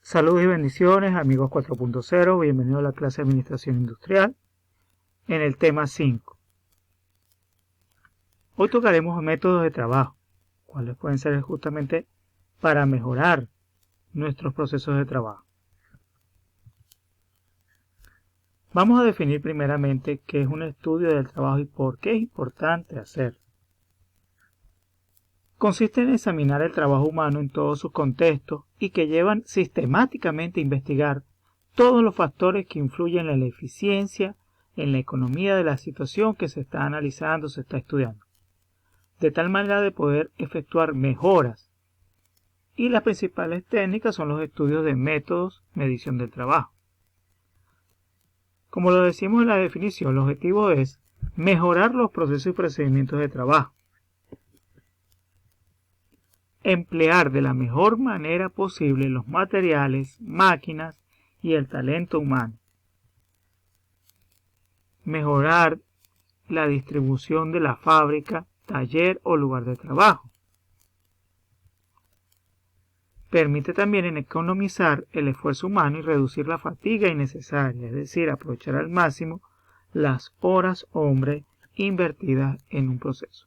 Saludos y bendiciones, amigos 4.0, bienvenidos a la clase de Administración Industrial en el tema 5. Hoy tocaremos métodos de trabajo, cuáles pueden ser justamente para mejorar nuestros procesos de trabajo. Vamos a definir primeramente qué es un estudio del trabajo y por qué es importante hacerlo. Consiste en examinar el trabajo humano en todos sus contextos y que llevan sistemáticamente a investigar todos los factores que influyen en la eficiencia, en la economía de la situación que se está analizando, se está estudiando, de tal manera de poder efectuar mejoras. Y las principales técnicas son los estudios de métodos, medición del trabajo. Como lo decimos en la definición, el objetivo es mejorar los procesos y procedimientos de trabajo, emplear de la mejor manera posible los materiales, máquinas y el talento humano, mejorar la distribución de la fábrica, taller o lugar de trabajo. Permite también economizar el esfuerzo humano y reducir la fatiga innecesaria, es decir, aprovechar al máximo las horas hombre invertidas en un proceso.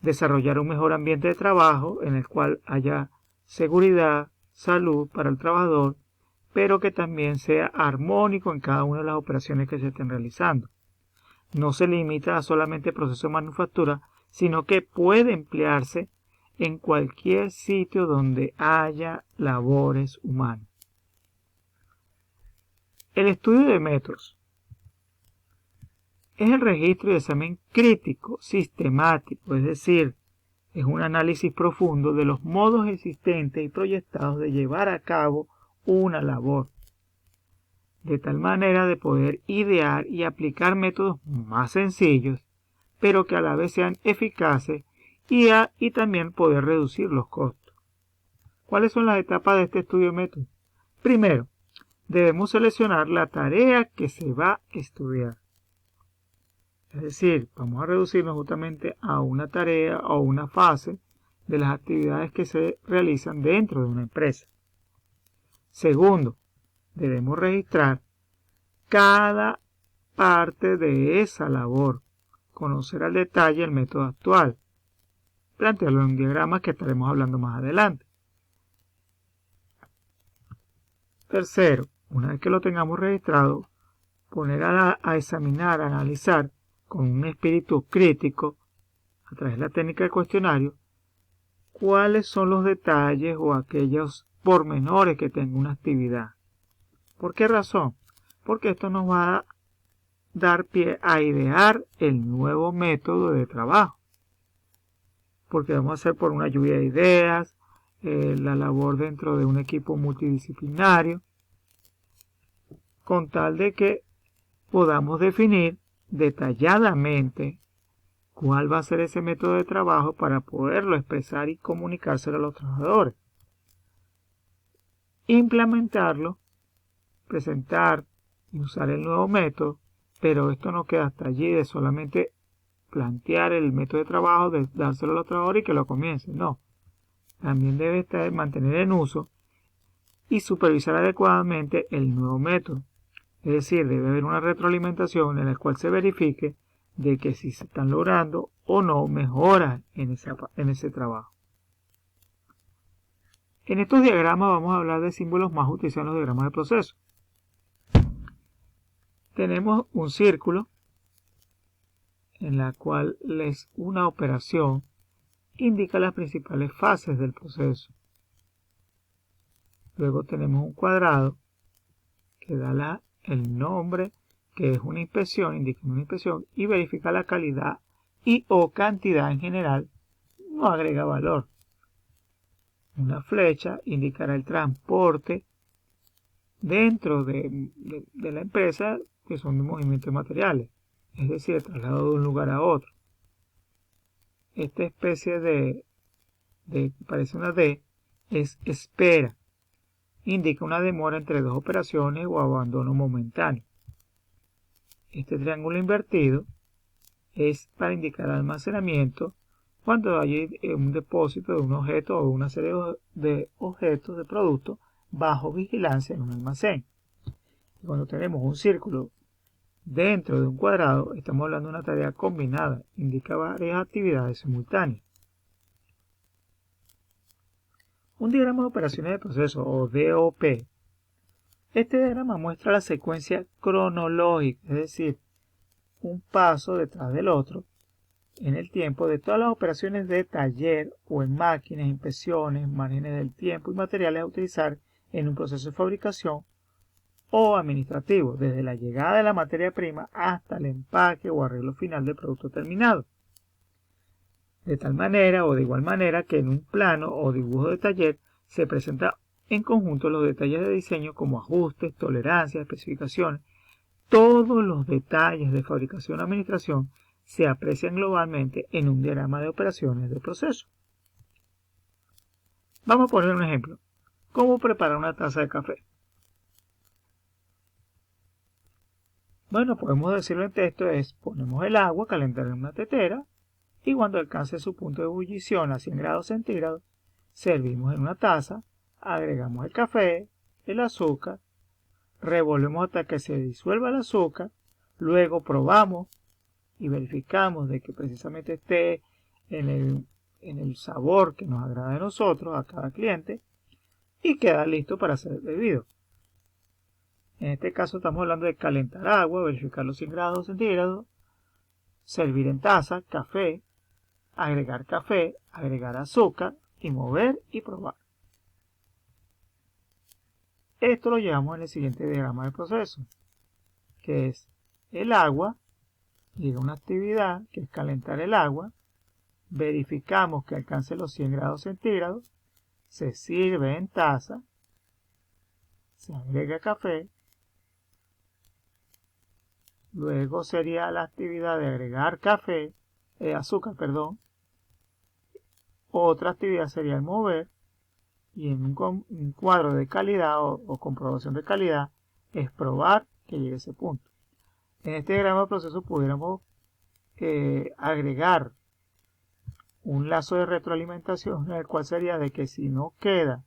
Desarrollar un mejor ambiente de trabajo en el cual haya seguridad, salud para el trabajador, pero que también sea armónico en cada una de las operaciones que se estén realizando. No se limita a solamente proceso de manufactura, sino que puede emplearse en cualquier sitio donde haya labores humanas. El estudio de métodos es el registro y examen crítico, sistemático, es decir, es un análisis profundo de los modos existentes y proyectados de llevar a cabo una labor, de tal manera de poder idear y aplicar métodos más sencillos, pero que a la vez sean eficaces y también poder reducir los costos. ¿Cuáles son las etapas de este estudio de métodos? Primero, debemos seleccionar la tarea que se va a estudiar. Es decir, vamos a reducirnos justamente a una tarea o una fase de las actividades que se realizan dentro de una empresa. Segundo, debemos registrar cada parte de esa labor, conocer al detalle el método actual, plantearlo en diagramas que estaremos hablando más adelante. Tercero, una vez que lo tengamos registrado, poner a examinar, a analizar con un espíritu crítico, a través de la técnica del cuestionario, cuáles son los detalles o aquellos pormenores que tenga una actividad. ¿Por qué razón? Porque esto nos va a dar pie a idear el nuevo método de trabajo. Porque vamos a hacer por una lluvia de ideas, la labor dentro de un equipo multidisciplinario, con tal de que podamos definir detalladamente cuál va a ser ese método de trabajo para poderlo expresar y comunicárselo a los trabajadores. Implementarlo, presentar y usar el nuevo método, pero esto no queda hasta allí de solamente plantear el método de trabajo, de dárselo a los trabajadores y que lo comiencen. No, también debe mantener en uso y supervisar adecuadamente el nuevo método. Es decir, debe haber una retroalimentación en la cual se verifique de que si se están logrando o no mejoras en ese trabajo. En estos diagramas vamos a hablar de símbolos más utilizados en los diagramas de proceso. Tenemos un círculo en la cual una operación indica las principales fases del proceso. Luego tenemos un cuadrado que da el nombre, que es una inspección, indica una inspección y verifica la calidad y o cantidad en general, no agrega valor. Una flecha indicará el transporte dentro de la empresa, que son de movimientos de materiales, es decir, el traslado de un lugar a otro. Esta especie de parece una D, es espera. Indica una demora entre dos operaciones o abandono momentáneo. Este triángulo invertido es para indicar almacenamiento cuando hay un depósito de un objeto o una serie de objetos de productos bajo vigilancia en un almacén. Y cuando tenemos un círculo dentro de un cuadrado, estamos hablando de una tarea combinada, indica varias actividades simultáneas. Un diagrama de operaciones de proceso, o DOP. Este diagrama muestra la secuencia cronológica, es decir, un paso detrás del otro, en el tiempo de todas las operaciones de taller o en máquinas, impresiones, márgenes del tiempo y materiales a utilizar en un proceso de fabricación o administrativo, desde la llegada de la materia prima hasta el empaque o arreglo final del producto terminado. De tal manera o de igual manera que en un plano o dibujo de taller se presenta en conjunto los detalles de diseño como ajustes, tolerancias, especificaciones. Todos los detalles de fabricación o administración se aprecian globalmente en un diagrama de operaciones de proceso. Vamos a poner un ejemplo. ¿Cómo preparar una taza de café? Bueno, podemos decirlo en texto, ponemos el agua a calentar en una tetera y cuando alcance su punto de ebullición a 100 grados centígrados, servimos en una taza, agregamos el café, el azúcar, revolvemos hasta que se disuelva el azúcar, luego probamos y verificamos de que precisamente esté en el sabor que nos agrada a nosotros, a cada cliente, y queda listo para ser bebido. En este caso estamos hablando de calentar agua, verificar los 100 grados centígrados, servir en taza, café, agregar azúcar y mover y probar. Esto lo llevamos en el siguiente diagrama de proceso, que es el agua, llega una actividad que es calentar el agua, verificamos que alcance los 100 grados centígrados, se sirve en taza, se agrega café, luego sería la actividad de agregar azúcar, otra actividad sería el mover, y en un cuadro de calidad o comprobación de calidad es probar que llegue a ese punto. En este diagrama de proceso pudiéramos agregar un lazo de retroalimentación, en el cual sería de que si no queda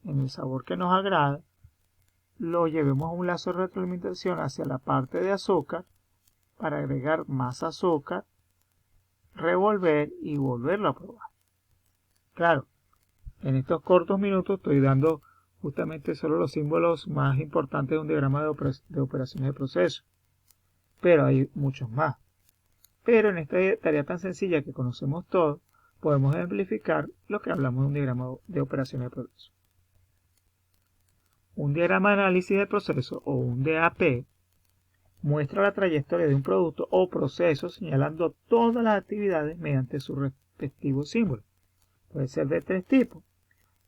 en el sabor que nos agrada, lo llevemos a un lazo de retroalimentación hacia la parte de azúcar para agregar más azúcar, revolver y volverlo a probar. Claro, en estos cortos minutos estoy dando justamente solo los símbolos más importantes de un diagrama de operaciones de proceso, pero hay muchos más. Pero en esta tarea tan sencilla que conocemos todos, podemos ejemplificar lo que hablamos de un diagrama de operaciones de proceso. Un diagrama de análisis de proceso o un DAP muestra la trayectoria de un producto o proceso señalando todas las actividades mediante su respectivo símbolo. Puede ser de tres tipos.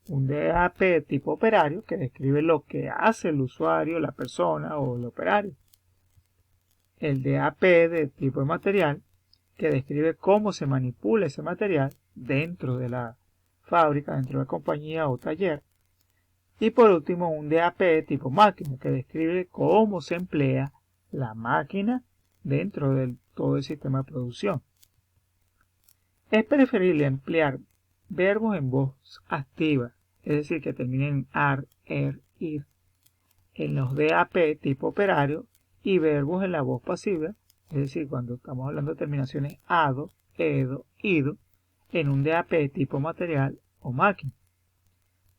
Un DAP tipo operario que describe lo que hace el usuario, la persona o el operario. El DAP de tipo de material que describe cómo se manipula ese material dentro de la fábrica, dentro de la compañía o taller. Y por último, un DAP tipo máquina, que describe cómo se emplea la máquina dentro de todo el sistema de producción. Es preferible emplear verbos en voz activa, es decir, que terminen en ar, er, ir, en los DAP tipo operario, y verbos en la voz pasiva, es decir, cuando estamos hablando de terminaciones ado, edo, ido, en un DAP tipo material o máquina.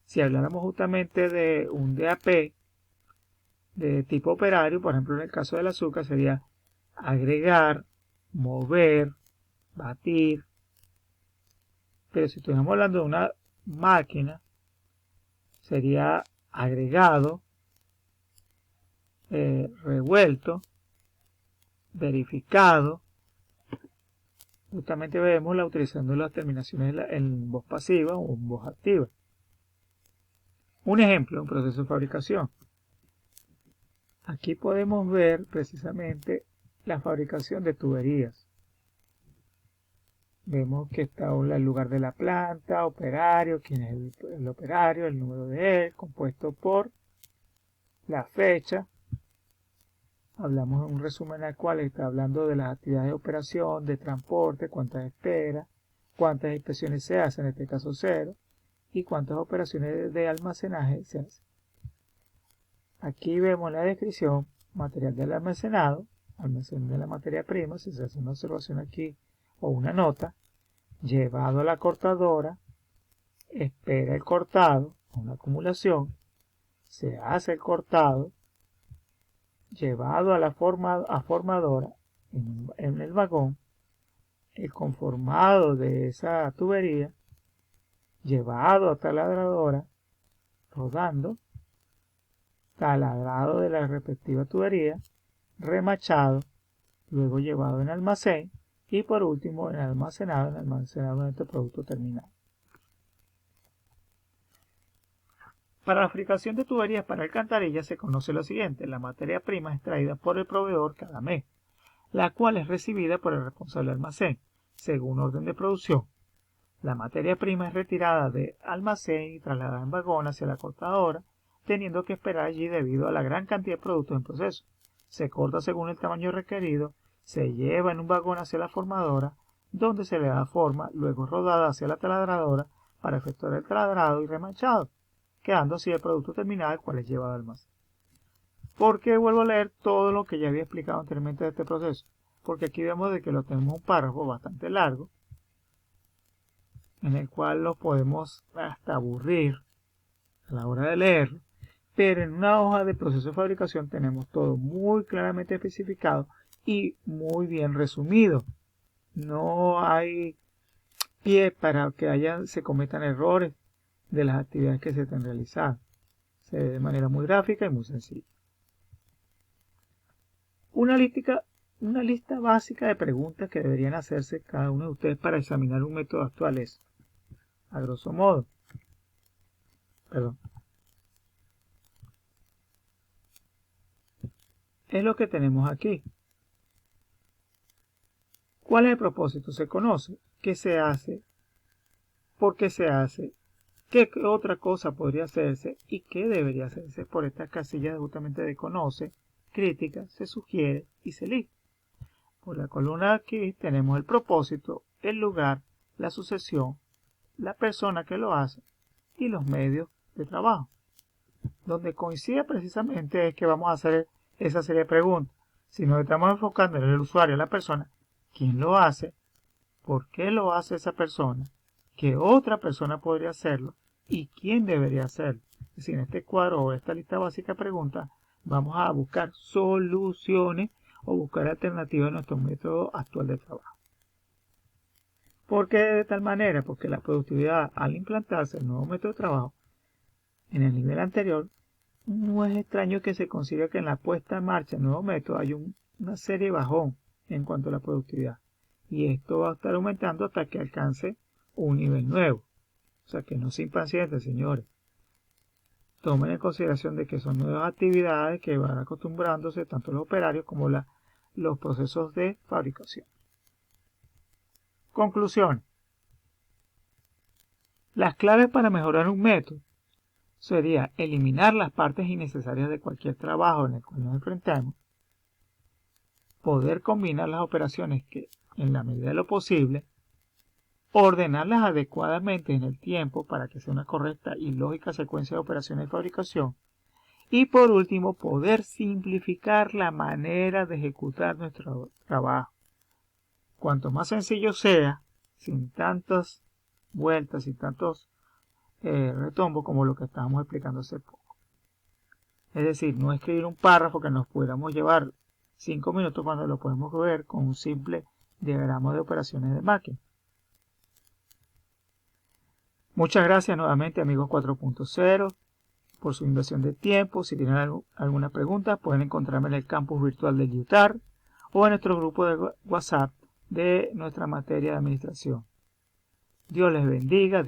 Si habláramos justamente de un DAP de tipo operario, por ejemplo en el caso del azúcar sería agregar, mover, batir. Pero si estuviéramos hablando de una máquina, sería agregado, revuelto, verificado. Justamente vemos la utilización de las terminaciones en voz pasiva o en voz activa. Un ejemplo, un proceso de fabricación. Aquí podemos ver precisamente la fabricación de tuberías. Vemos que está el lugar de la planta, operario, quién es el operario, el número de él, compuesto por la fecha. Hablamos en un resumen al cual está hablando de las actividades de operación, de transporte, cuántas esperas, cuántas inspecciones se hacen, en este caso 0, y cuántas operaciones de almacenaje se hacen. Aquí vemos en la descripción material del almacenado, almacén de la materia prima, si se hace una observación aquí o una nota, llevado a la cortadora, espera el cortado, una acumulación, se hace el cortado, llevado a la formadora en el vagón, el conformado de esa tubería, llevado a taladradora, rodando, taladrado de la respectiva tubería, remachado, luego llevado en almacén y por último en almacenado de este producto terminado. Para la fabricación de tuberías para alcantarillas se conoce lo siguiente: la materia prima es extraída por el proveedor cada mes, la cual es recibida por el responsable del almacén, según orden de producción. La materia prima es retirada del almacén y trasladada en vagón hacia la cortadora, teniendo que esperar allí debido a la gran cantidad de productos en proceso. Se corta según el tamaño requerido, se lleva en un vagón hacia la formadora, donde se le da forma, luego rodada hacia la taladradora para efectuar el taladrado y remachado, quedando así el producto terminado, el cual es llevado al almacén. ¿Por qué vuelvo a leer todo lo que ya había explicado anteriormente de este proceso? Porque aquí vemos de que lo tenemos un párrafo bastante largo, en el cual lo podemos hasta aburrir a la hora de leerlo, pero en una hoja de proceso de fabricación tenemos todo muy claramente especificado y muy bien resumido. No hay pie para que se cometan errores de las actividades que se estén realizando. Se ve de manera muy gráfica y muy sencilla. Una lista básica de preguntas que deberían hacerse cada uno de ustedes para examinar un método actual es, a grosso modo, es lo que tenemos aquí. ¿Cuál es el propósito? Se conoce. ¿Qué se hace? ¿Por qué se hace? ¿Qué otra cosa podría hacerse? ¿Y qué debería hacerse? Por estas casillas justamente de conoce, crítica, se sugiere y se elige. Por la columna aquí tenemos el propósito, el lugar, la sucesión, la persona que lo hace y los medios de trabajo. Donde coincide precisamente es que vamos a hacer esa serie de preguntas. Si nos estamos enfocando en el usuario, la persona, ¿quién lo hace? ¿Por qué lo hace esa persona? ¿Qué otra persona podría hacerlo? ¿Y quién debería hacerlo? Es decir, en este cuadro o esta lista básica de preguntas vamos a buscar soluciones o buscar alternativas a nuestro método actual de trabajo. ¿Por qué de tal manera? Porque la productividad, al implantarse el nuevo método de trabajo en el nivel anterior, no es extraño que se consiga que en la puesta en marcha del nuevo método hay una serie de bajón en cuanto a la productividad. Y esto va a estar aumentando hasta que alcance un nivel nuevo. O sea que no se impacienten, señores. Tomen en consideración de que son nuevas actividades que van acostumbrándose tanto los operarios como los procesos de fabricación. Conclusión. Las claves para mejorar un método sería eliminar las partes innecesarias de cualquier trabajo en el cual nos enfrentemos, poder combinar las operaciones que, en la medida de lo posible, ordenarlas adecuadamente en el tiempo para que sea una correcta y lógica secuencia de operaciones de fabricación, y por último, poder simplificar la manera de ejecutar nuestro trabajo. Cuanto más sencillo sea, sin tantas vueltas, sin tantos retombo como lo que estábamos explicando hace poco. Es decir, no escribir un párrafo que nos pudiéramos llevar 5 minutos cuando lo podemos ver con un simple diagrama de operaciones de máquina. Muchas gracias nuevamente, amigos 4.0, por su inversión de tiempo. Si tienen alguna pregunta, pueden encontrarme en el campus virtual de UTAR o en nuestro grupo de WhatsApp de nuestra materia de administración. Dios les bendiga.